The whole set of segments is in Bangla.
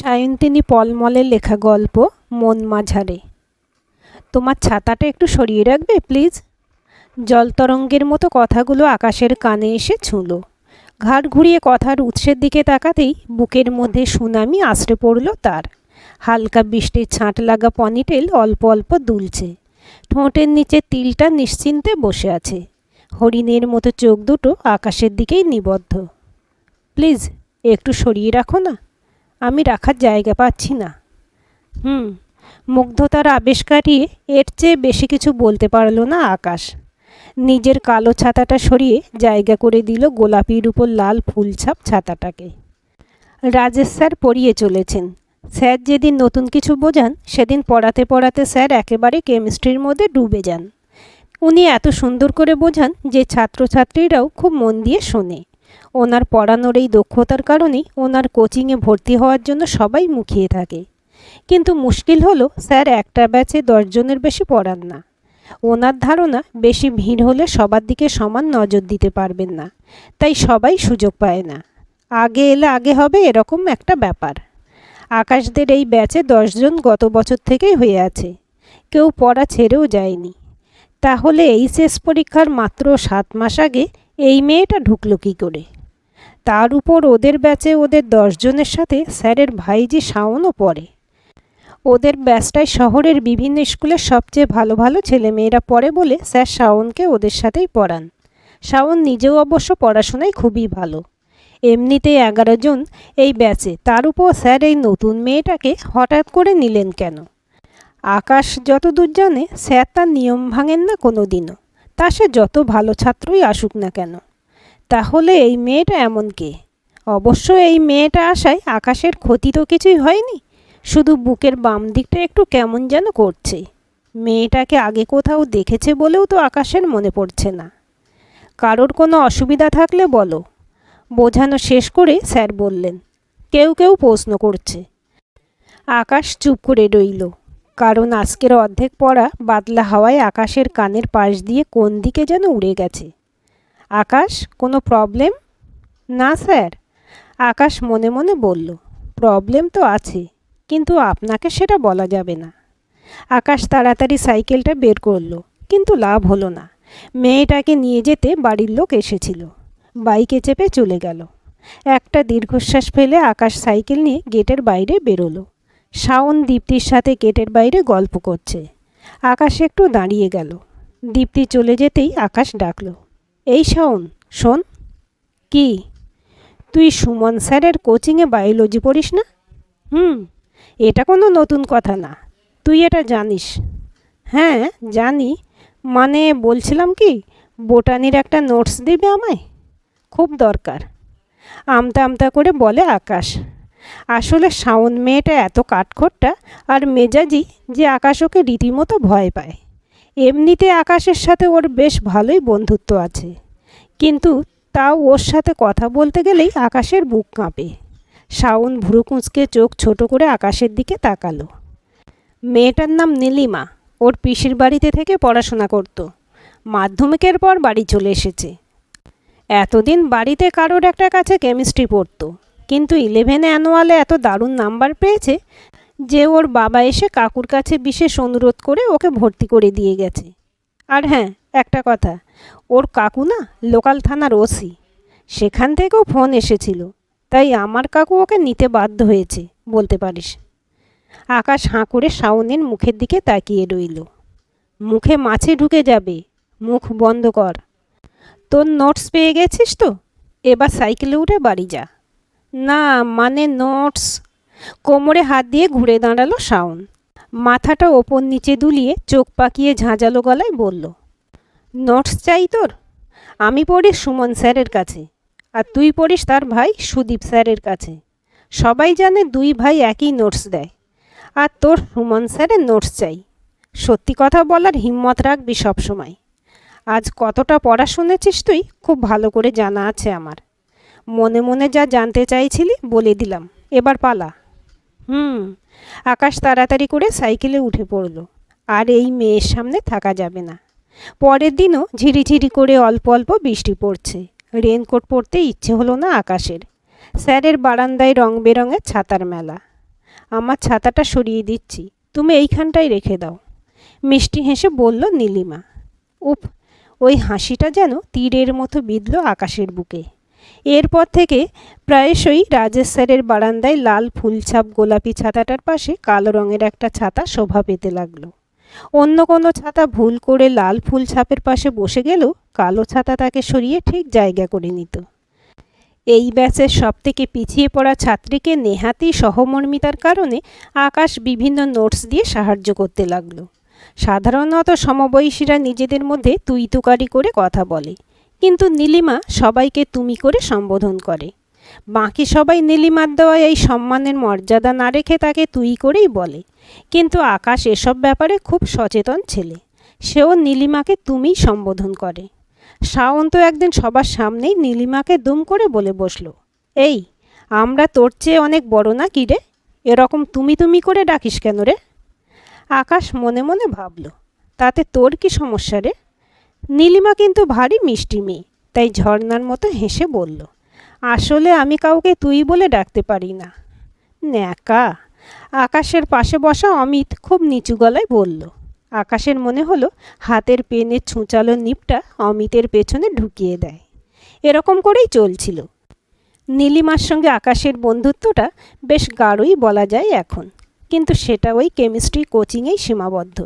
সায়ন্তিনী পলমলের লেখা গল্প মন মাঝারে। তোমার ছাতাটা একটু সরিয়ে রাখবে প্লিজ। জলতরঙ্গের মতো কথাগুলো আকাশের কানে এসে ছুঁল। ঘাড় ঘুরিয়ে কথার উৎসের দিকে তাকাতেই বুকের মধ্যে সুনামি আছড়ে পড়ল তার। হালকা বৃষ্টির ছাঁট লাগা পনিটেল অল্প অল্প দুলছে। ঠোঁটের নিচে তিলটা নিশ্চিন্তে বসে আছে। হরিণের মতো চোখ দুটো আকাশের দিকেই নিবদ্ধ। প্লিজ একটু সরিয়ে রাখো না, আমি রাখার জায়গা পাচ্ছি না। মুগ্ধতার আবেশ কাটিয়ে এর চেয়ে বেশি কিছু বলতে পারল না আকাশ। নিজের কালো ছাতাটা সরিয়ে জায়গা করে দিল গোলাপির উপর লাল ফুলছাপ ছাতাটাকে। রাজেশ স্যার পড়িয়ে চলেছেন। স্যার যেদিন নতুন কিছু বোঝান সেদিন পড়াতে পড়াতে স্যার একেবারে কেমিস্ট্রির মধ্যে ডুবে যান। উনি এত সুন্দর করে বোঝান যে ছাত্রছাত্রীরাও খুব মন দিয়ে শোনে। ওনার পড়ানোর এই দক্ষতার কারণেই ওনার কোচিংয়ে ভর্তি হওয়ার জন্য সবাই মুখিয়ে থাকে। কিন্তু মুশকিল হলো স্যার একটা ব্যাচে 10 জনের বেশি পড়ান না। ওনার ধারণা বেশি ভিড় হলে সবার দিকে সমান নজর দিতে পারবেন না, তাই সবাই সুযোগ পায় না। আগে এলে আগে হবে এরকম একটা ব্যাপার। আকাশদের এই ব্যাচে 10 জন গত বছর থেকেই হয়ে আছে, কেউ পড়া ছেড়েও যায়নি। তাহলে এইচএস পরীক্ষার মাত্র 7 মাস আগে এই মেয়েটা ঢুকলো কী করে? তার উপর ওদের ব্যাচে ওদের 10 জনের সাথে স্যারের ভাইজি শাওনও পড়ে। ওদের ব্যাচটায় শহরের বিভিন্ন স্কুলের সবচেয়ে ভালো ভালো ছেলেমেয়েরা পড়ে বলে স্যার শাওনকে ওদের সাথেই পড়ান। শাওন নিজেও অবশ্য পড়াশোনায় খুবই ভালো। এমনিতেই 11 জন এই ব্যাচে, তার উপর স্যার এই নতুন মেয়েটাকে হঠাৎ করে নিলেন কেন? আকাশ যতদূর জানে স্যার তার নিয়ম ভাঙেন না কোনো দিনও, তা সে যত ভালো ছাত্রই আসুক না কেন। তাহলে এই মেয়েটা এমন কে? অবশ্য এই মেয়েটা আসায় আকাশের ক্ষতি তো কিছুই হয়নি, শুধু বুকের বাম দিকটা একটু কেমন যেন করছে। মেয়েটাকে আগে কোথাও দেখেছে বলেও তো আকাশের মনে পড়ছে না। কারোর কোনো অসুবিধা থাকলে বলো। বোঝানো শেষ করে স্যার বললেন, কেউ কেউ প্রশ্ন করছে। আকাশ চুপ করে রইল, কারণ আজকের অর্ধেক পড়া বাদলা হাওয়ায় আকাশের কানের পাশ দিয়ে কোন দিকে যেন উড়ে গেছে। আকাশ, কোনো প্রবলেম? না স্যার, আকাশ মনে মনে বলল। প্রবলেম তো আছে, কিন্তু আপনাকে সেটা বলা যাবে না। আকাশ তাড়াতাড়ি সাইকেলটা বের করলো, কিন্তু লাভ হলো না। মেয়েটাকে নিয়ে যেতে বাড়ির লোক এসেছিল। বাইকে চেপে চলে গেল। একটা দীর্ঘশ্বাস ফেলে আকাশ সাইকেল নিয়ে গেটের বাইরে বেরোলো। শাওন দীপ্তির সাথে গেটের বাইরে গল্প করছে। আকাশ একটু দাঁড়িয়ে গেল। দীপ্তি চলে যেতেই আকাশ ডাকল, এই শাওন শোন। কি? তুই সুমন স্যারের কোচিংয়ে বায়োলজি পড়িস না? এটা কোনো নতুন কথা না, তুই এটা জানিস। হ্যাঁ জানি, মানে বলছিলাম কি, বোটানির একটা নোটস দিবে আমায়, খুব দরকার। আমতা আমতা করে বলে আকাশ। আসলে শাওন মেয়েটা এত কাঠখোট্টা আর মেজাজি যে আকাশ ওকে রীতিমতো ভয় পায়। এমনিতে আকাশের সাথে ওর বেশ ভালোই বন্ধুত্ব আছে, কিন্তু তাও ওর সাথে কথা বলতে গেলেই আকাশের বুক কাঁপে। শাওন ভ্রু কুঁচকে চোখ ছোট করে আকাশের দিকে তাকালো। মেয়েটার নাম নীলিমা, ওর পিসির বাড়িতে থেকে পড়াশোনা করত। মাধ্যমিকের পর বাড়ি চলে এসেছে। এতদিন বাড়িতে কারোর একটা কাছে কেমিস্ট্রি পড়তো, কিন্তু 11 অ্যানুয়ালে এত দারুণ নাম্বার পেয়েছে যে ওর বাবা এসে কাকুর কাছে বিশেষ অনুরোধ করে ওকে ভর্তি করে দিয়ে গেছে। আর হ্যাঁ, একটা কথা, ওর কাকু না লোকাল থানার ওসি, সেখান থেকেও ফোন এসেছিল, তাই আমার কাকু ওকে নিতে বাধ্য হয়েছে বলতে পারিস। আকাশ হাঁ করে শাওনের মুখের দিকে তাকিয়ে রইল। মুখে মাছি ঢুকে যাবে, মুখ বন্ধ কর। তোর নোটস পেয়ে গেছিস তো? এবার সাইকেলে উঠে বাড়ি যা। না মানে নোটস। কোমরে হাত দিয়ে ঘুরে দাঁড়ালো শাওন। মাথাটা ওপর নিচে দুলিয়ে চোখ পাকিয়ে ঝাঁঝালো গলায় বলল, নোটস চাই তোর? আমি পড়ি সুমন স্যারের কাছে, আর তুই পড়িস তার ভাই সুদীপ স্যারের কাছে। সবাই জানে 2 ভাই একই নোটস দেয়, আর তোর সুমন স্যারের নোটস চাই। সত্যি কথা বলার হিম্মত রাখবি সবসময়। আজ কতটা পড়া শুনেছিস তুই খুব ভালো করে জানা আছে আমার। মনে মনে যা জানতে চাইছিলি বলে দিলাম, এবার পালা। আকাশ তাড়াতাড়ি করে সাইকেলে উঠে পড়ল। আর এই মেয়ের সামনে থাকা যাবে না। পরের দিনও ঝিরিঝিরি করে অল্প অল্প বৃষ্টি পড়ছে। রেনকোট পরতে ইচ্ছে হলো না আকাশের। স্যারের বারান্দায় রং বেরঙের ছাতার মেলা। আমার ছাতাটা সরিয়ে দিচ্ছি, তুমি এইখানটায় রেখে দাও। মিষ্টি হেসে বলল নীলিমা। উফ, ওই হাসিটা যেন তীরের মতো বিঁধল আকাশের বুকে। এরপর থেকে প্রায়শই রাজেশ স্যারের বারান্দায় লাল ফুলছাপ গোলাপি ছাতাটার পাশে কালো রঙের একটা ছাতা শোভা পেতে লাগলো। অন্য কোনো ছাতা ভুল করে লাল ফুল ছাপের পাশে বসে গেলেও কালো ছাতা তাকে সরিয়ে ঠিক জায়গা করে নিত। এই ব্যাচের সবথেকে পিছিয়ে পড়া ছাত্রীকে নেহাতি সহমর্মিতার কারণে আকাশ বিভিন্ন নোটস দিয়ে সাহায্য করতে লাগলো। সাধারণত সমবয়সীরা নিজেদের মধ্যে তুই তুকারি করে কথা বলে, কিন্তু নীলিমা সবাইকে তুমি করে সম্বোধন করে। বাকি সবাই নীলিমার দেওয়া এই সম্মানের মর্যাদা না রেখে তাকে তুই করেই বলে, কিন্তু আকাশ এসব ব্যাপারে খুব সচেতন ছেলে। সেও নীলিমাকে তুমিই সম্বোধন করে। শাওন তো একদিন সবার সামনেই নীলিমাকে দুম করে বলে বসলো, এই, আমরা তোর চেয়ে অনেক বড় না কি রে, এরকম তুমি তুমি করে ডাকিস কেন রে? আকাশ মনে মনে ভাবল, তাতে তোর কি সমস্যা রে? নীলিমা কিন্তু ভারী মিষ্টি মেয়ে, তাই ঝর্ণার মতো হেসে বলল, আসলে আমি কাউকে তুই বলে ডাকতে পারি না। ন্যাকা। আকাশের পাশে বসা অমিত খুব নিচু গলায় বলল। আকাশের মনে হলো হাতের পেনের ছুঁচালো নিপটা অমিতের পেছনে ঢুকিয়ে দেয়। এরকম করেই চলছিল। নীলিমার সঙ্গে আকাশের বন্ধুত্বটা বেশ গাঢ়ই বলা যায় এখন, কিন্তু সেটা ওই কেমিস্ট্রি কোচিংয়েই সীমাবদ্ধ।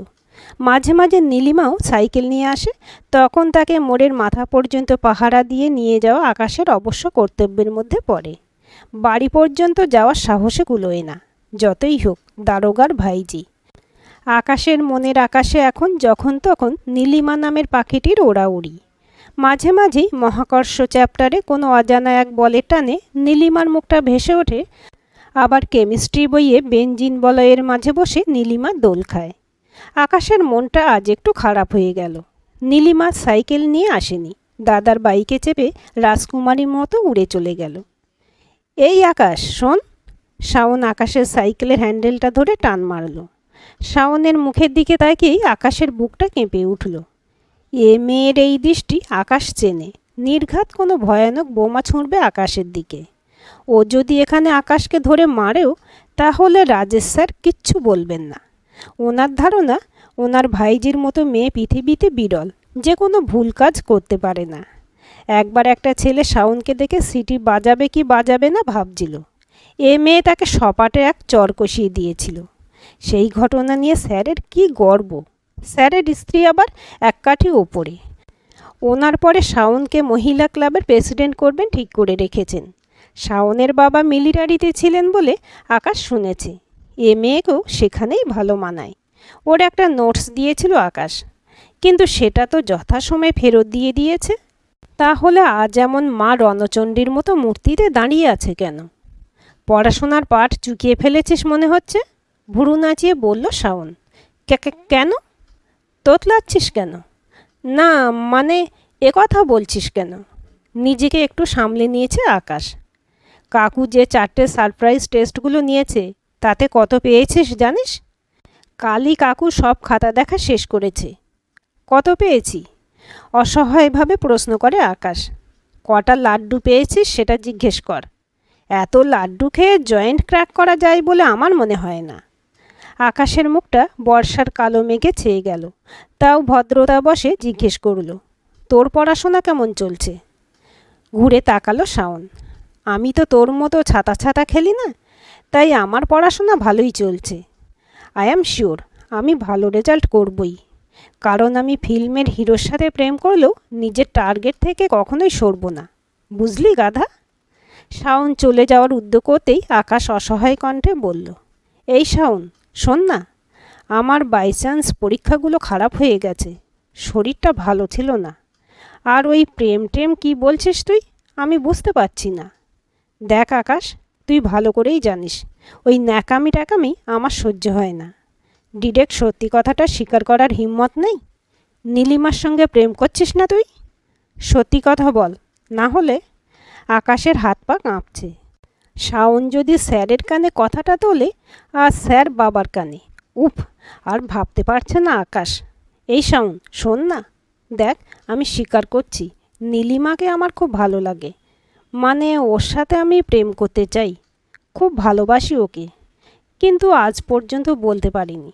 মাঝে মাঝে নীলিমাও সাইকেল নিয়ে আসে, তখন তাকে মোড়ের মাথা পর্যন্ত পাহারা দিয়ে নিয়ে যাওয়া আকাশের অবশ্য কর্তব্যের মধ্যে পড়ে। বাড়ি পর্যন্ত যাওয়ার সাহসে কুলোয় না, যতই হোক দারোগার ভাইজি। আকাশের মনের আকাশে এখন যখন তখন নীলিমা নামের পাখিটির ওড়াউড়ি। মাঝে মাঝেই মহাকর্ষ চ্যাপ্টারে কোনো অজানা এক বলের টানে নীলিমার মুখটা ভেসে ওঠে, আবার কেমিস্ট্রি বইয়ে বেঞ্জিন বলয়ের মাঝে বসে নীলিমা দোল খায়। আকাশের মনটা আজ একটু খারাপ হয়ে গেল। নীলিমা সাইকেল নিয়ে আসেনি, দাদার বাইকে চেপে রাজকুমারীর মতো উড়ে চলে গেল। এই আকাশ শোন। শাওন আকাশের সাইকেলের হ্যান্ডেলটা ধরে টান মারল। শাওনের মুখের দিকে তাকিয়েই আকাশের বুকটা কেঁপে উঠল। এ মেয়ের এই দৃষ্টি আকাশ চেনে, নির্ঘাত কোনো ভয়ানক বোমা ছুঁড়বে আকাশের দিকে। ও যদি এখানে আকাশকে ধরে মারেও, তাহলে রাজেশ স্যার কিচ্ছু বলবেন না। ওনার ধারণা, ওনার ভাইজির মতো মেয়ে পৃথিবীতে বিরল, যে কোনো ভুল কাজ করতে পারে না। একবার একটা ছেলে শাওনকে দেখে সিটি বাজাবে কি বাজাবে না ভাবছিল। এ মেয়ে তাকে সপাটে এক চর কষিয়ে দিয়েছিল। সেই ঘটনা নিয়ে স্যারের কি গর্ব। স্যারের স্ত্রী আবার এক কাঠি ওপরে। ওনার পরে শাওনকে মহিলা ক্লাবের প্রেসিডেন্ট করবেন ঠিক করে রেখেছেন। শাওনের বাবা মিলিটারিতে ছিলেন বলে আকাশ শুনেছে। এ মেয়েকেও সেখানেই ভালো মানায়। ওর একটা নোটস দিয়েছিল আকাশ, কিন্তু সেটা তো যথাসময়ে ফেরত দিয়ে দিয়েছে। তাহলে আজ এমন মা রণচণ্ডীর মতো মূর্তিতে দাঁড়িয়ে আছে কেন? পড়াশোনার পাঠ চুকিয়ে ফেলেছিস মনে হচ্ছে, ভুরু নাচিয়ে বলল শাওন। কেন? তোতলাচ্ছিস কেন? না মানে, কথা বলছিস কেন? নিজেকে একটু সামলে নিয়েছে আকাশ। কাকু যে 4টে সারপ্রাইজ টেস্টগুলো নিয়েছে, তাতে কত পেয়েছিস জানিস? কালই কাকু সব খাতা দেখা শেষ করেছে। কত পেয়েছি? অসহায়ভাবে প্রশ্ন করে আকাশ। কটা লাড্ডু পেয়েছিস সেটা জিজ্ঞেস কর। এত লাড্ডু খেয়ে জয়েন্ট ক্র্যাক করা যায় বলে আমার মনে হয় না। আকাশের মুখটা বর্ষার কালো মেঘে ছেয়ে গেল। তাও ভদ্রতা বসে জিজ্ঞেস করল, তোর পড়াশোনা কেমন চলছে? ঘুরে তাকালো শাওন। আমি তো তোর মতো ছাতা ছাতা খেলি না, তাই আমার পড়াশোনা ভালোই চলছে। আই অ্যাম শিওর আমি ভালো রেজাল্ট করবই, কারণ আমি ফিল্মের হিরোর সাথে প্রেম করলেও নিজের টার্গেট থেকে কখনোই সরব না, বুঝলি গাধা? শাওন চলে যাওয়ার উদ্যোগ করতেই আকাশ অসহায় কণ্ঠে বলল, এই শাওন শোন না, আমার বাই চান্স পরীক্ষাগুলো খারাপ হয়ে গেছে, শরীরটা ভালো ছিল না। আর ওই প্রেম টেম কী বলছিস তুই, আমি বুঝতে পারছি না। দেখ আকাশ, তুই ভালো করেই জানিস ওই ন্যাকামি ট্যাকামি আমার সহ্য হয় না। ডিরেক্ট সত্যি কথাটা স্বীকার করার হিম্মত নেই? নীলিমার সঙ্গে প্রেম করছিস না তুই? সত্যি কথা বল, না হলে। আকাশের হাত পা কাঁপছে। শাওন যদি স্যারের কানে কথাটা তোলে, আর স্যার বাবার কানে, উফ, আর ভাবতে পারছে না আকাশ। এই শাওন শোন না, দেখ আমি স্বীকার করছি নীলিমাকে আমার খুব ভালো লাগে, মানে ওর সাথে আমি প্রেম করতে চাই, খুব ভালোবাসি ওকে, কিন্তু আজ পর্যন্ত বলতে পারিনি।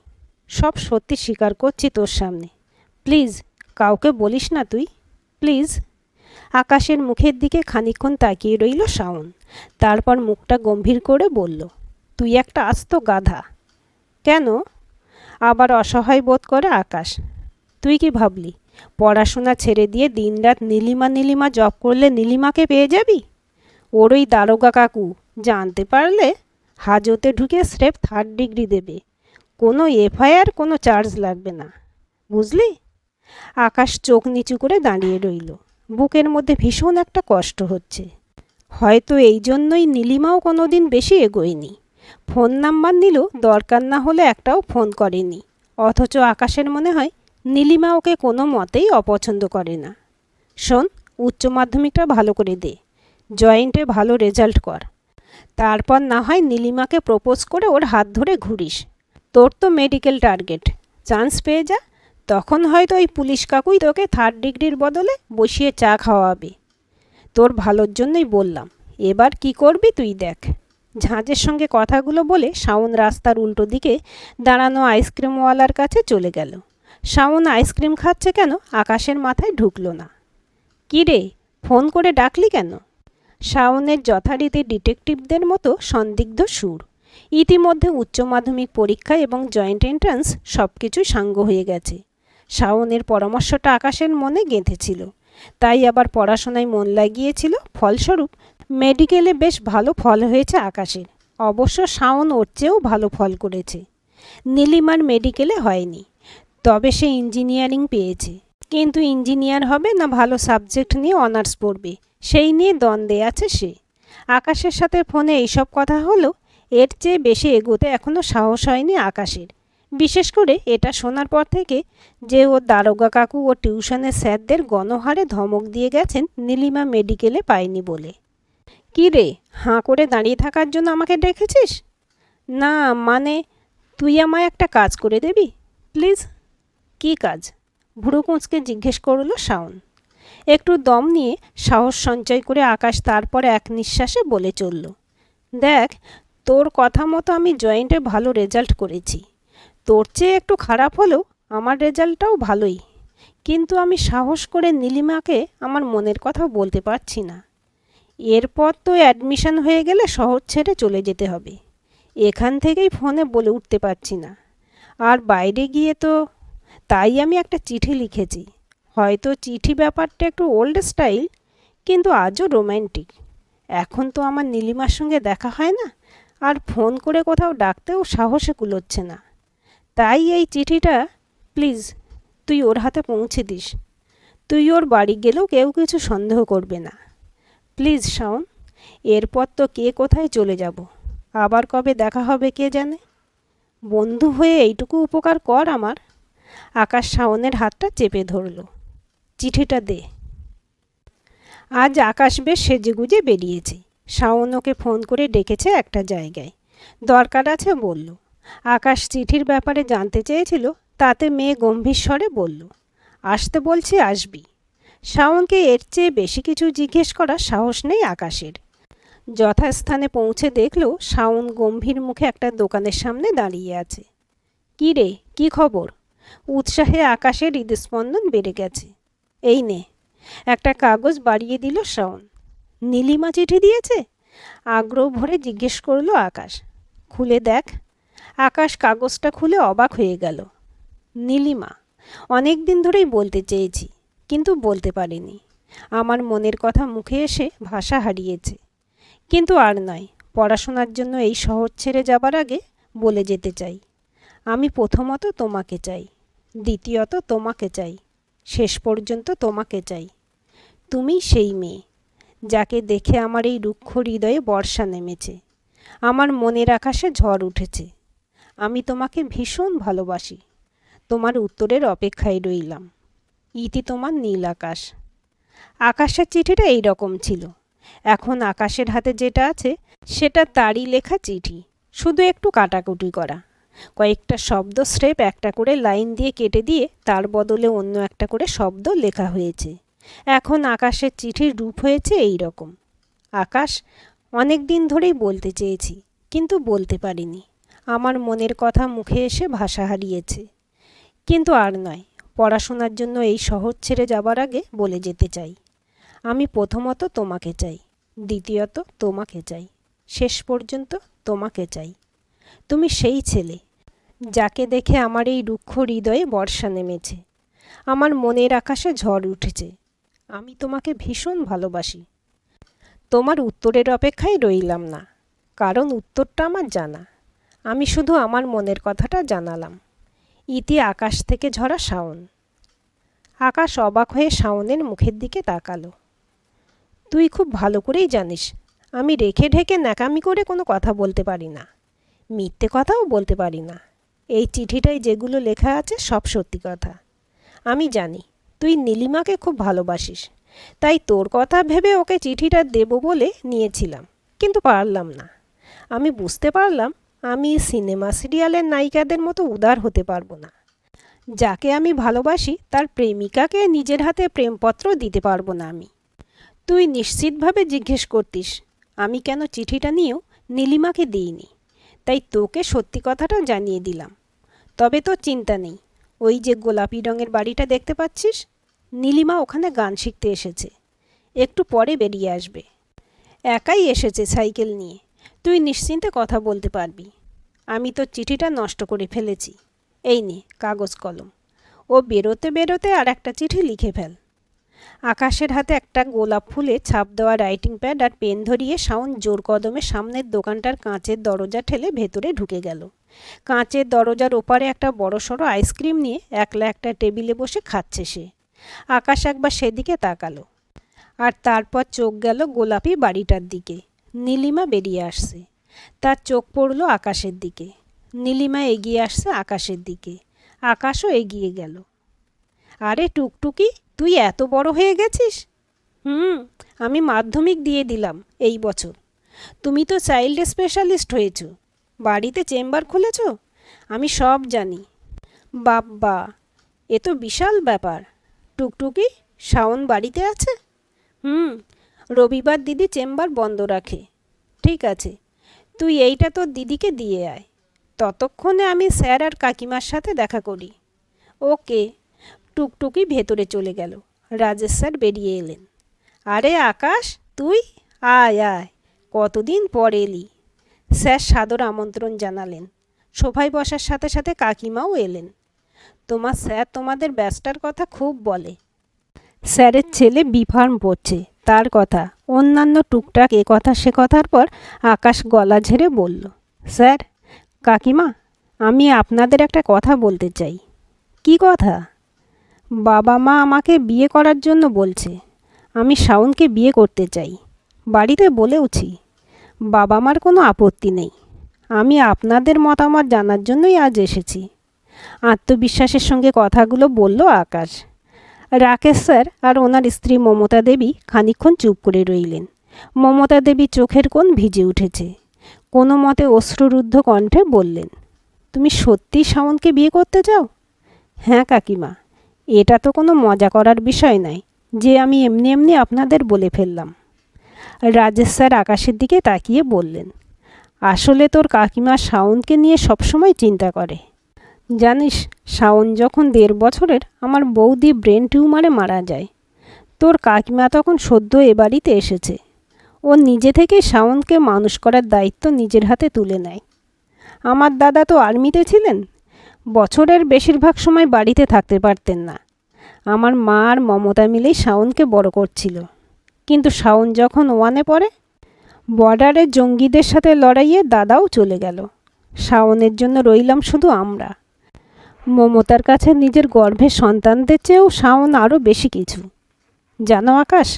সব সত্যি স্বীকার করছি তোর সামনে। প্লিজ কাউকে বলিস না তুই, প্লিজ। আকাশের মুখের দিকে খানিকক্ষণ তাকিয়ে রইল শাওন। তারপর মুখটা গম্ভীর করে বলল, তুই একটা আস্ত গাধা। কেন? আবার অসহায় বোধ করে আকাশ। তুই কি ভাবলি পড়াশোনা ছেড়ে দিয়ে দিনরাত নীলিমা নীলিমা জব করলে নীলিমাকে পেয়ে যাবি? ওর ওই দারোগা কাকু জানতে পারলে হাজতে ঢুকে স্রেফ 3rd ডিগ্রি দেবে। কোনো এফআইআর, কোনো চার্জ লাগবে না, বুঝলি? আকাশ চোখ নিচু করে দাঁড়িয়ে রইল। বুকের মধ্যে ভীষণ একটা কষ্ট হচ্ছে। হয়তো এই জন্যই নীলিমাও কোনো দিন বেশি এগোয়নি। ফোন নাম্বার নিল, দরকার না হলে একটাও ফোন করেনি। অথচ আকাশের মনে হয় নীলিমা ওকে কোনো মতেই অপছন্দ করে না। শোন, উচ্চ মাধ্যমিকটা ভালো করে দে, জয়েন্টে ভালো রেজাল্ট কর, তারপর না হয় নীলিমাকে প্রপোজ করে ওর হাত ধরে ঘুরিস। তোর তো মেডিকেল টার্গেট, চান্স পেয়ে যা, তখন হয়তো ওই পুলিশ কাকুই তোকে 3rd ডিগ্রির বদলে বসিয়ে চা খাওয়াবে। তোর ভালোর জন্যই বললাম, এবার কি করবি তুই দেখ। ঝাঁঝের সঙ্গে কথাগুলো বলে শাওন রাস্তার উল্টো দিকে দাঁড়ানো আইসক্রিমওয়ালার কাছে চলে গেল। শাওন আইসক্রিম খাচ্ছে কেন আকাশের মাথায় ঢুকলো না। কী রে, ফোন করে ডাকলি কেন? শাওনের যথারীতি ডিটেকটিভদের মতো সন্দিগ্ধ সুর। ইতিমধ্যে উচ্চ মাধ্যমিক পরীক্ষা এবং জয়েন্ট এন্ট্রান্স সব কিছুই সাঙ্গ হয়ে গেছে। শাওনের পরামর্শটা আকাশের মনে গেঁথেছিল, তাই আবার পড়াশোনায় মন লাগিয়েছিল। ফলস্বরূপ মেডিকেলে বেশ ভালো ফল হয়েছে আকাশের। অবশ্য শাওন ওর চেয়েও ভালো ফল করেছে। নীলিমার মেডিকেলে হয়নি, তবে সে ইঞ্জিনিয়ারিং পেয়েছে। কিন্তু ইঞ্জিনিয়ার হবে না ভালো সাবজেক্ট নিয়ে অনার্স পড়বে, সেই নিয়ে দ্বন্দ্বে আছে সে। আকাশের সাথে ফোনে এইসব কথা হলো, এর চেয়ে বেশি এগোতে এখনও সাহস হয়নি আকাশের। বিশেষ করে এটা শোনার পর থেকে যে ওর দারোগা কাকু ও টিউশনের স্যারদের গণহারে ধমক দিয়ে গেছেন নীলিমা মেডিকেলে পায়নি বলে। কী রে, হাঁ করে দাঁড়িয়ে থাকার জন্য আমাকে ডেকেছিস? না মানে, তুই আমায় একটা কাজ করে দিবি প্লিজ। কী কাজ? ভুরু কুঁচকে জিজ্ঞেস করল শাওন। একটু দম নিয়ে সাহস সঞ্চয় করে আকাশ তারপর এক নিঃশ্বাসে বলে চলল, দেখ, তোর কথা মতো আমি জয়েন্টে ভালো রেজাল্ট করেছি। তোর চেয়ে একটু খারাপ হলেও আমার রেজাল্টটাও ভালোই। কিন্তু আমি সাহস করে নীলিমাকে আমার মনের কথা বলতে পারছি না। এরপর তো অ্যাডমিশন হয়ে গেলে শহর ছেড়ে চলে যেতে হবে। এখান থেকেই ফোনে বলে উঠতে পারছি না। আর বাইরে গিয়ে তো, তাই আমি একটা চিঠি লিখেছি। হয়তো চিঠি ব্যাপারটা একটু ওল্ড স্টাইল, কিন্তু আজও রোম্যান্টিক। এখন তো আমার নীলিমার সঙ্গে দেখা হয় না, আর ফোন করে কোথাও ডাকতেও সাহসে কুলোচ্ছে না। তাই এই চিঠিটা প্লিজ তুই ওর হাতে পৌঁছে দিস। তুই ওর বাড়ি গেলেও কেউ কিছু সন্দেহ করবে না। প্লিজ শাওন, এরপর তো কে কোথায় চলে যাব, আবার কবে দেখা হবে কে জানে। বন্ধু হয়ে এইটুকু উপকার কর আমার। আকাশ শাওনের হাতটা চেপে ধরল। চিঠিটা দে। আজ আকাশ বেশ সেজেগুজে বেরিয়েছে। শাওন ওকে ফোন করে ডেকেছে একটা জায়গায়, দরকার আছে বলল। আকাশ চিঠির ব্যাপারে জানতে চেয়েছিল, তাতে মেয়ে গম্ভীর স্বরে বলল, আসতে বলছি আসবি। শাওনকে এর চেয়ে বেশি কিছু জিজ্ঞেস করার সাহস নেই আকাশের। যথাস্থানে পৌঁছে দেখল শাওন গম্ভীর মুখে একটা দোকানের সামনে দাঁড়িয়ে আছে। কী রে, কী খবর? উৎসাহে আকাশের হৃদস্পন্দন বেড়ে গেছে। এই নে। একটা কাগজ বাড়িয়ে দিল শাওন। নীলিমা চিঠি দিয়েছে? আগ্রহ ভরে জিজ্ঞেস করল আকাশ। খুলে দেখ। আকাশ কাগজটা খুলে অবাক হয়ে গেল। নীলিমা, অনেক দিন ধরেই বলতে চেয়েছি, কিন্তু বলতে পারিনি। আমার মনের কথা মুখে এসে ভাষা হারিয়েছে। কিন্তু আর নয়, পড়াশোনার জন্য এই শহর ছেড়ে যাবার আগে বলে যেতে চাই। আমি প্রথমত তোমাকে চাই, দ্বিতীয়ত তোমাকে চাই, শেষ পর্যন্ত তোমাকে চাই। তুমি সেই মেয়ে যাকে দেখে আমার এই রুক্ষ হৃদয়ে বর্ষা নেমেছে, আমার মনের আকাশে ঝড় উঠেছে। আমি তোমাকে ভীষণ ভালোবাসি। তোমার উত্তরের অপেক্ষায় রইলাম। ইতি তোমার নীল আকাশ। আকাশের চিঠিটা এই রকম ছিল। এখন আকাশের হাতে যেটা আছে সেটা তারই লেখা চিঠি, শুধু একটু কাটাকুটি করা। কয়েকটা শব্দ স্রেফ একটা করে লাইন দিয়ে কেটে দিয়ে তার বদলে অন্য একটা করে শব্দ লেখা হয়েছে। এখন আকাশের চিঠির রূপ হয়েছে এই রকম। আকাশ, অনেক দিন ধরেই বলতে চেয়েছি, কিন্তু বলতে পারিনি। আমার মনের কথা মুখে এসে ভাষা হারিয়েছে। কিন্তু আর নয়, পড়াশোনার জন্য এই শহর ছেড়ে যাবার আগে বলে যেতে চাই, আমি প্রথমত তোমাকে চাই, দ্বিতীয়ত তোমাকে চাই, শেষ পর্যন্ত তোমাকে চাই। তুমি সেই ছেলে যাকে দেখে আমার এই রুক্ষ হৃদয়ে বর্ষা নেমেছে, আমার মনের আকাশে ঝড় উঠেছে। আমি তোমাকে ভীষণ ভালোবাসি। তোমার উত্তরের অপেক্ষায় রইলাম না, কারণ উত্তরটা আমার জানা। আমি শুধু আমার মনের কথাটা জানালাম। ইতি আকাশ থেকে ঝরা শাওন। আকাশ অবাক হয়ে শাওনের মুখের দিকে তাকালো। তুই খুব ভালো করেই জানিস আমি রেখে ঢেকে ন্যাকামি করে কোনো কথা বলতে পারি না, মিথ্যে কথাও বলতে পারি না। এই চিঠিটায় যেগুলো লেখা আছে সব সত্যি কথা। আমি জানি তুই নীলিমাকে খুব ভালোবাসিস, তাই তোর কথা ভেবে ওকে চিঠিটা দেব বলে নিয়েছিলাম, কিন্তু পারলাম না। আমি বুঝতে পারলাম আমি সিনেমা সিরিয়ালের নায়িকাদের মতো উদার হতে পারবো না। যাকে আমি ভালোবাসি তার প্রেমিকাকে নিজের হাতে প্রেমপত্র দিতে পারবো না আমি। তুই নিশ্চিতভাবে জিজ্ঞেস করতিস আমি কেন চিঠিটা নিয়েও নীলিমাকে দিইনি, তাই তোকে সত্যি কথাটা জানিয়ে দিলাম। তবে তো চিন্তা নেই, ওই যে গোলাপি রঙের বাড়িটা দেখতে পাচ্ছিস, নীলিমা ওখানে গান শিখতে এসেছে, একটু পরে বেরিয়ে আসবে। একাই এসেছে সাইকেল নিয়ে, তুই নিশ্চিন্তে কথা বলতে পারবি। আমি তো চিঠিটা নষ্ট করে ফেলেছি, এই নে কাগজ কলম, ও বেরোতে বেরোতে আর একটা চিঠি লিখে ফেল। আকাশের হাতে একটা গোলাপ ফুলে ছাপ দেওয়া রাইটিং প্যাড আর পেন ধরিয়ে শাওন জোর কদমে সামনের দোকানটার কাঁচের দরজা ঠেলে ভেতরে ঢুকে গেল। কাঁচের দরজার ওপারে একটা বড়সড় আইসক্রিম নিয়ে একলা একটা টেবিলে বসে খাচ্ছে সে। আকাশ একবার সেদিকে তাকালো, আর তারপর চোখ গেল গোলাপি বাড়িটার দিকে। নীলিমা বেরিয়ে আসছে, তার চোখ পড়ল আকাশের দিকে। নীলিমা এগিয়ে আসছে আকাশের দিকে, আকাশও এগিয়ে গেল। আরে টুকটুকি, তুই এত বড় হয়ে গেছিস। আমি মাধ্যমিক দিয়ে দিলাম এই বছর। তুমি তো চাইল্ড স্পেশালিস্ট হয়েছ, বাড়িতে চেম্বার খুলেছ, আমি সব জানি। বাব্বা, এ তো বিশাল ব্যাপার। টুকটুকি, শাওন বাড়িতে আছে? রবিবার দিদি চেম্বার বন্ধ রাখে। ঠিক আছে, তুই এইটা তোর দিদিকে দিয়ে আয়, ততক্ষণে আমি স্যার আর কাকিমার সাথে দেখা করি। ওকে। টুকটুকি ভেতরে চলে গেল। রাজেশ স্যার বেরিয়ে এলেন। আরে আকাশ, তুই আয় আয়, কতদিন পর এলি। স্যার সাদর আমন্ত্রণ জানালেন। সোফায় বসার সাথে সাথে কাকিমাও এলেন। তোমার স্যার তোমাদের ব্যাচটার কথা খুব বলে। স্যারের ছেলে বিফার্ম পড়ছে তার কথা, অন্যান্য টুকটাক এ কথা সে কথার পর আকাশ গলা ঝেড়ে বলল, স্যার, কাকিমা, আমি আপনাদের একটা কথা বলতে চাই। কি কথা? বাবা মা আমাকে বিয়ে করার জন্য বলছে। আমি শাওনকে বিয়ে করতে চাই, বাড়িতে বলেওছি। বাবা মার কোনো আপত্তি নেই। আমি আপনাদের মতামত জানার জন্যই আজ এসেছি। আত্মবিশ্বাসের সঙ্গে কথাগুলো বলল আকাশ। রাকেশ স্যার আর ওনার স্ত্রী মমতা দেবী খানিকক্ষণ চুপ করে রইলেন। মমতা দেবী চোখের কোণ ভিজে উঠেছে। কোনো মতে অশ্রুরুদ্ধ কণ্ঠে বললেন, তুমি সত্যি শাওনকে বিয়ে করতে চাও? হ্যাঁ কাকিমা, এটা তো কোনো মজা করার বিষয় নয় যে আমি এমনি এমনি আপনাদের বলে ফেললাম। রাজেশ স্যার আকাশের দিকে তাকিয়ে বললেন, আসলে তোর কাকিমা শাওনকে নিয়ে সবসময় চিন্তা করে। জানিস, শাওন যখন 1.5 বছরের আমার বৌদি ব্রেন টিউমারে মারা যায়, তোর কাকিমা তখন সদ্য এ বাড়িতে এসেছে। ও নিজে থেকে শাওনকে মানুষ করার দায়িত্ব নিজের হাতে তুলে নেয়। আমার দাদা তো আর্মিতে ছিলেন, বছরের বেশিরভাগ সময় বাড়িতে থাকতে পারতেন না। আমার মা আর মমতা মিলেই শাওনকে বড় করছিল। কিন্তু শাওন যখন 1-এ পড়ে, বর্ডারে জঙ্গিদের সাথে লড়াইয়ে দাদাও চলে গেল। শাওনের জন্য রইলাম শুধু আমরা। মমতার কাছে নিজের গর্ভের সন্তানদের চেয়েও শাওন আরও বেশি কিছু। জানো আকাশ,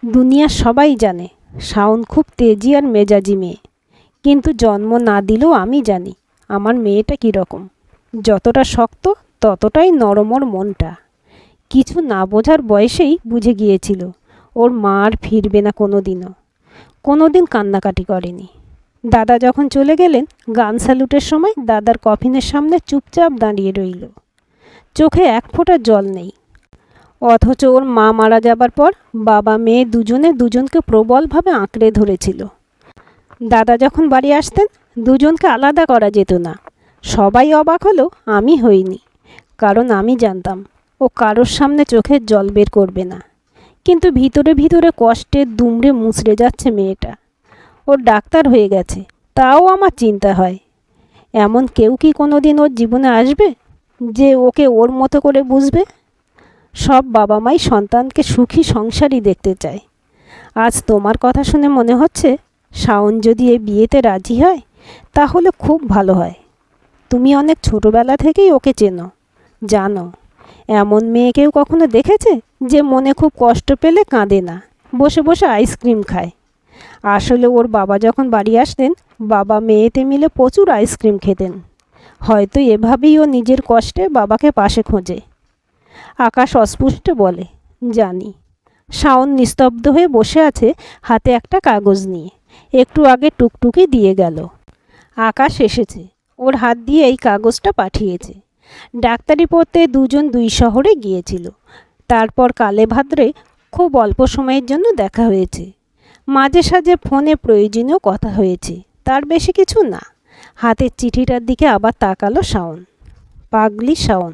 দুনিয়ার সবাই জানে শাওন খুব তেজি আর মেজাজি মেয়ে, কিন্তু জন্ম না দিলেও আমি জানি আমার মেয়েটা কীরকম। যতটা শক্ত ততটাই নরম ওর মনটা। কিছু না বোঝার বয়সেই বুঝে গিয়েছিল ওর মা আর ফিরবে না কোনো দিন কান্নাকাটি করেনি। দাদা যখন চলে গেলেন, গান স্যালুটের সময় দাদার কফিনের সামনে চুপচাপ দাঁড়িয়ে রইল। চোখে এক ফোঁটা জল নেই। অথচ ওর মা মারা যাবার পর বাবা মেয়ে দুজনে দুজনকে প্রবলভাবে আঁকড়ে ধরেছিল। দাদা যখন বাড়ি আসতেন দুজনকে আলাদা করা যেত না। সবাই অবাক হলো, আমি হইনি, কারণ আমি জানতাম ও কারোর সামনে চোখের জল বের করবে না। কিন্তু ভিতরে ভিতরে কষ্টে দুমড়ে মুচড়ে যাচ্ছে মেয়েটা। ওর ডাক্তার হয়ে গেছে, তাও আমার চিন্তা হয় এমন কেউ কি কোনো দিন ওর জীবনে আসবে যে ওকে ওর মতো করে বুঝবে। সব বাবা মাই সন্তানকে সুখী সংসারই দেখতে চায়। আজ তোমার কথা শুনে মনে হচ্ছে শাওন যদি এই বিয়েতে রাজি হয় তাহলে খুব ভালো হয়। তুমি অনেক ছোটবেলা থেকেই ওকে চেনো, জানো এমন মেয়ে কেউ কখনো দেখেছে যে মনে খুব কষ্ট পেলে কাঁদে না, বসে বসে আইসক্রিম খায়। আসলে ওর বাবা যখন বাড়ি আসতেন বাবা মেয়েতে মিলে প্রচুর আইসক্রিম খেতেন। হয়তো এভাবেই ও নিজের কষ্টে বাবাকে পাশে খোঁজে। আকাশ অস্পষ্ট বলে, জানি। শাওন নিস্তব্ধ হয়ে বসে আছে, হাতে একটা কাগজ নিয়ে। একটু আগে টুকটুকি দিয়ে গেল। আকাশ এসেছে, ওর হাত দিয়ে এই কাগজটা পাঠিয়েছে। ডাক্তারি পড়তে দুজন দুই শহরে গিয়েছিল। তারপর কালে ভাদ্রে খুব অল্প সময়ের জন্য দেখা হয়েছে। মাঝে সাঝে ফোনে প্রয়োজনীয় কথা হয়েছে, তার বেশি কিছু না। হাতের চিঠিটার দিকে আবার তাকালো শাওন। পাগলি শাওন,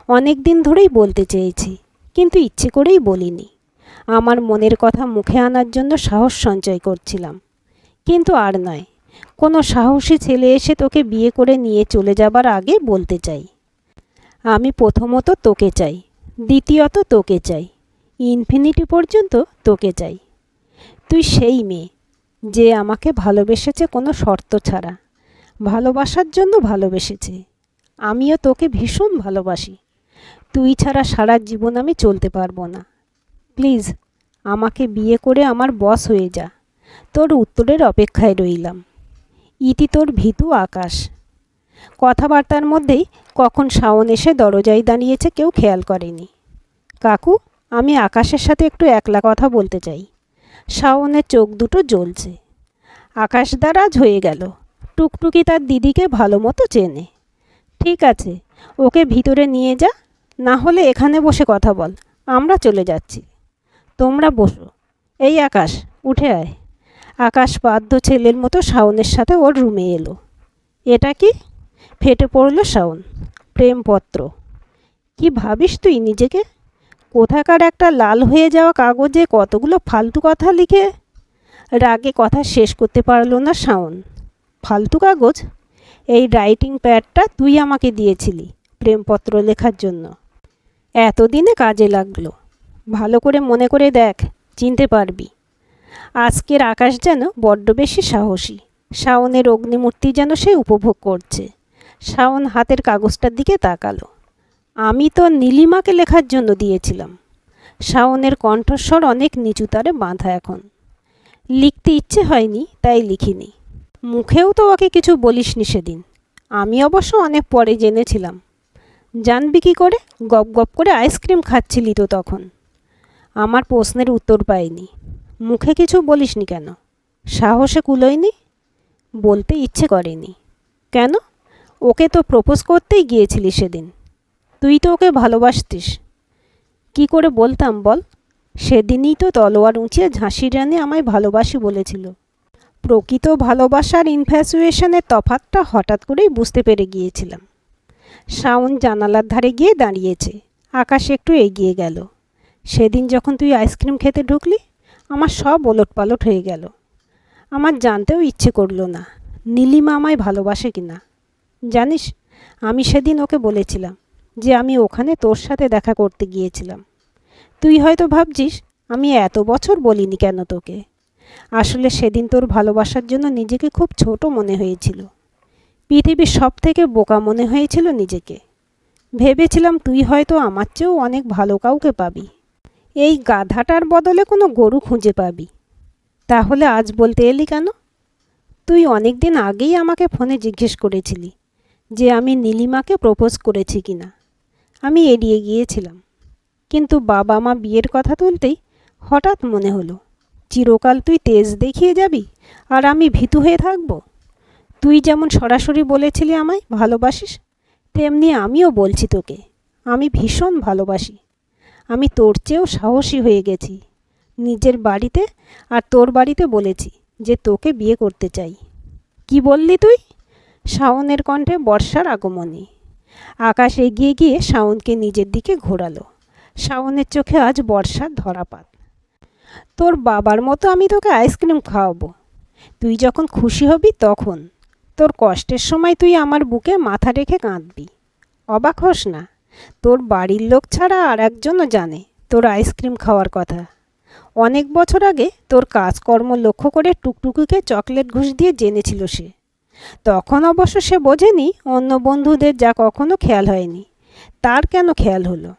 অনেক দিন ধরেই বলতে চেয়েছি, কিন্তু ইচ্ছে করেই বলিনি। আমার মনের কথা মুখে আনার জন্য সাহস সঞ্চয় করছিলাম, কিন্তু আর নয়। কোনো সাহসী ছেলে এসে তোকে বিয়ে করে নিয়ে চলে যাবার আগে বলতে চাই, আমি প্রথমত তোকে চাই, দ্বিতীয়ত তোকে চাই, ইনফিনিটি পর্যন্ত তোকে চাই। তুই সেই মেয়ে যে আমাকে ভালোবেসেছে কোনো শর্ত ছাড়া, ভালোবাসার জন্য ভালোবেসেছে। আমিও তোকে ভীষণ ভালোবাসি। তুই ছাড়া সারা জীবন আমি চলতে পারবো না। প্লিজ আমাকে বিয়ে করে আমার বস হয়ে যা। তোর উত্তরের অপেক্ষায় রইলাম। ইতি তোর ভীতু আকাশ। কথাবার্তার মধ্যেই কখন শাওন এসে দরজায় দাঁড়িয়েছে কেউ খেয়াল করেনি। কাকু, আমি আকাশের সাথে একটু একলা কথা বলতে চাই। শাওনের চোখ দুটো জ্বলছে। আকাশ দারাজ হয়ে গেল। টুকটুকি তার দিদিকে ভালো মতো চেনে। ঠিক আছে, ওকে ভিতরে নিয়ে যা, না হলে এখানে বসে কথা বল, আমরা চলে যাচ্ছি। তোমরা বসো। এই আকাশ, উঠে আয়। আকাশ বাধ্য ছেলের মতো শাওনের সাথে ওর রুমে এলো। এটা কি? ফেটে পড়ল শাওন। প্রেমপত্র। কি ভাবিস তুই নিজেকে? কোথাকার একটা লাল হয়ে যাওয়া কাগজে কতগুলো ফালতু কথা লিখে। রাগে কথা শেষ করতে পারল না শাওন। ফালতু কাগজ? এই রাইটিং প্যাডটা তুই আমাকে দিয়েছিলি প্রেমপত্র লেখার জন্য। এতদিনে কাজে লাগলো। ভালো করে মনে করে দেখ, চিনতে পারবি। আজকের আকাশ যেন বড্ড বেশি সাহসী। শাওনের অগ্নিমূর্তি যেন সে উপভোগ করছে। শাওন হাতের কাগজটার দিকে তাকালো। আমি তো নীলিমাকে লেখার জন্য দিয়েছিলাম। শাওনের কণ্ঠস্বর অনেক নিচুতারে বাঁধা এখন। লিখতে ইচ্ছে হয়নি, তাই লিখিনি। মুখেও তো ওকে কিছু বলিসনি সেদিন। আমি অবশ্য অনেক পরে জেনেছিলাম। জানবি কী করে? গপ গপ করে আইসক্রিম খাচ্ছিলি তো তখন। আমার প্রশ্নের উত্তর পাইনি। মুখে কিছু বলিসনি কেন? সাহসে কুলোয়নি? বলতে ইচ্ছে করেনি। কেন? ওকে তো প্রপোজ করতেই গিয়েছিলি সেদিন। তুই তো ওকে ভালোবাসতিস। কি করে বলতাম বল? সেদিনই তো তলোয়ার উঁচিয়ে ঝাঁসির রানী আমায় ভালোবাসি বলেছিল। প্রকৃত ভালোবাসার ইনফ্যাচুয়েশনের তফাৎটা হঠাৎ করেই বুঝতে পেরে গিয়েছিলাম। শাওন জানালার ধারে গিয়ে দাঁড়িয়েছে। আকাশ একটু এগিয়ে গেল। সেদিন যখন তুই আইসক্রিম খেতে ঢুকলি আমার সব ওলটপালট হয়ে গেল। আমার জানতেও ইচ্ছে করলো না নীলিমা আমায় ভালোবাসে কি না। জানিস, আমি সেদিন ওকে বলেছিলাম যে আমি ওখানে তোর সাথে দেখা করতে গিয়েছিলাম। তুই হয়তো ভাবছিস আমি এত বছর বলিনি কেন তোকে। আসলে সেদিন তোর ভালোবাসার জন্য নিজেকে খুব ছোট মনে হয়েছিল। পৃথিবীর সব থেকে বোকা মনে হয়েছিল নিজেকে। ভেবেছিলাম তুই হয়তো আমার চেয়েও অনেক ভালো কাউকে পাবি। এই গাধাটার বদলে কোনো গরু খুঁজে পাবি। তাহলে আজ বলতে এলি কেন? তুই অনেক দিন আগেই আমাকে ফোনে জিজ্ঞেস করেছিলি যে আমি নীলিমাকে প্রপোজ করেছি কি না। আমি এড়িয়ে গিয়েছিলাম, কিন্তু বাবা মা বিয়ের কথা তুলতেই হঠাৎ মনে হলো চিরকাল তুই তেজ দেখিয়ে যাবি আর আমি ভীতু হয়ে থাকব। তুই যেমন সরাসরি বলেছিলি আমায় ভালোবাসিস, তেমনি আমিও বলছি তোকে আমি ভীষণ ভালোবাসি। আমি তোর চেয়েও সাহসী হয়ে গেছি। নিজের বাড়িতে আর তোর বাড়িতে বলেছি যে তোকে বিয়ে করতে চাই। কি বললি তুই? শাওনের কণ্ঠে বর্ষার আগমনী। আকাশ এগিয়ে গিয়ে শাওনকে নিজের দিকে ঘোরালো। শাওনের চোখে আজ বর্ষার ধরাপাত। তোর বাবার মতো আমি তোকে আইসক্রিম খাওয়াবো। তুই যখন খুশি হবি তখন। তোর কষ্টের সময় তুই আমার বুকে মাথা রেখে কাঁদবি। অবাক হোস না, তোর বাড়ির লোক ছাড়া আর একজনও জানে তোর আইসক্রিম খাওয়ার কথা। অনেক বছর আগে তোর কাজকর্ম লক্ষ্য করে টুকটুকিকে চকলেট ঘুষ দিয়ে জেনেছিল সে। তখন অবশ্য সে বোঝেনি অন্য বন্ধুদের যা কখনো খেয়াল হয়নি, তার কেন খেয়াল হলো।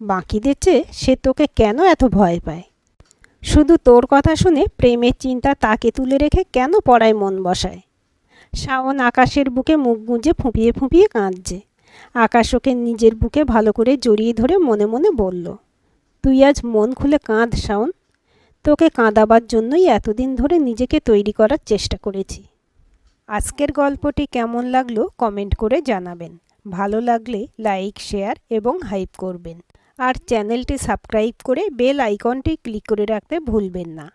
বাকিদের চেয়ে সে তোকে কেন এত ভয় পায়। শুধু তোর কথা শুনে প্রেমের চিন্তা তাকে তুলে রেখে কেন পড়ায় মন বসায়। শাওন আকাশের বুকে মুখ গুঁজে ফুঁপিয়ে ফুঁপিয়ে কাঁদছে। আকাশ ওকে নিজের বুকে ভালো করে জড়িয়ে ধরে মনে মনে বলল, তুই আজ মন খুলে কাঁদ শাওন। তোকে কাঁদাবার জন্যই এতদিন ধরে নিজেকে তৈরি করার চেষ্টা করেছি। আজকের গল্পটি কেমন লাগলো কমেন্ট করে জানাবেন। ভালো লাগলে লাইক, শেয়ার এবং হাইপ করবেন। আর চ্যানেলটি সাবস্ক্রাইব করে বেল আইকনটি ক্লিক করে রাখতে ভুলবেন না।